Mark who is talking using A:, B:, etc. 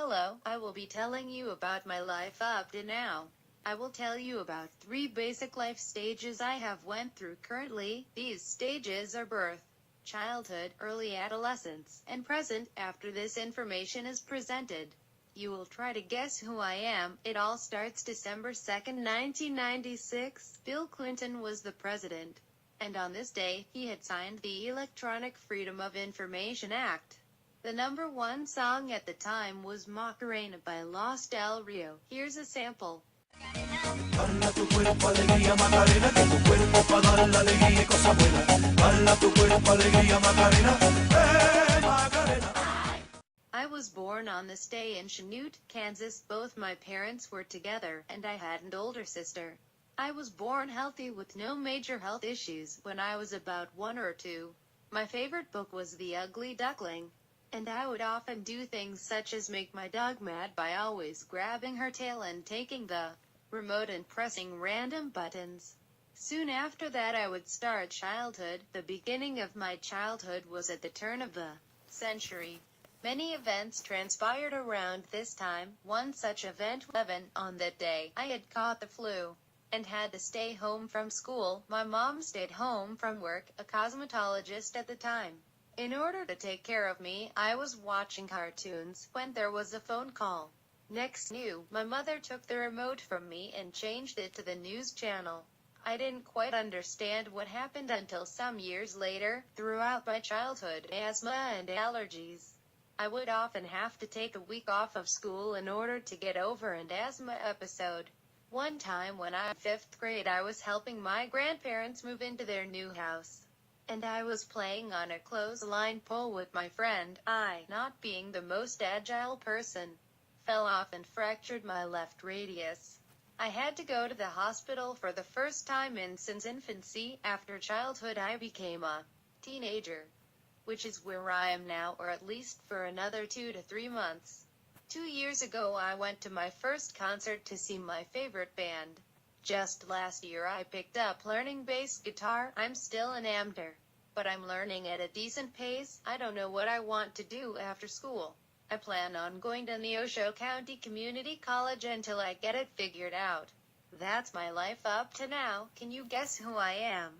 A: Hello, I will be telling you about my life up to now. I will tell you about 3 basic life stages I have went through currently. These stages are birth, childhood, early adolescence, and present. After this information is presented, you will try to guess who I am. It all starts December 2nd, 1996. Bill Clinton was the president, and on this day, he had signed the Electronic Freedom of Information Act. The number 1 song at the time was Macarena by Los Del Rio. Here's a sample.
B: Bala tu cuerpo alegría Macarena, que tu cuerpo pa' dar la alegría y cosa buena. Bala tu cuerpo alegría Macarena, Macarena.
A: I was born on this day in Chanute, Kansas. Both my parents were together, and I had an older sister. I was born healthy with no major health issues. When I was about 1 or 2, my favorite book was The Ugly Duckling, and I would often do things such as make my dog mad by always grabbing her tail and taking the remote and pressing random buttons. Soon after that I would start childhood. The beginning of my childhood was at the turn of the century. Many events transpired around this time. One such event, 11, on that day, I had caught the flu and had to stay home from school. My mom stayed home from work, a cosmetologist at the time. In order to take care of me, I was watching cartoons when there was a phone call. Next knew, my mother took the remote from me and changed it to the news channel. I didn't quite understand what happened until some years later. Throughout my childhood, asthma and allergies. I would often have to take a week off of school in order to get over an asthma episode. One time when I was in 5th grade, I was helping my grandparents move into their new house, and I was playing on a clothesline pole with my friend. I, not being the most agile person, fell off and fractured my left radius. I had to go to the hospital for the first time since infancy. After childhood I became a teenager, which is where I am now, or at least for another 2 to 3 months. 2 years ago I went to my first concert to see my favorite band. Just last year I picked up learning bass guitar. I'm still an amateur, but I'm learning at a decent pace. I don't know what I want to do after school. I plan on going to Neosho County Community College until I get it figured out. That's my life up to now. Can you guess who I am?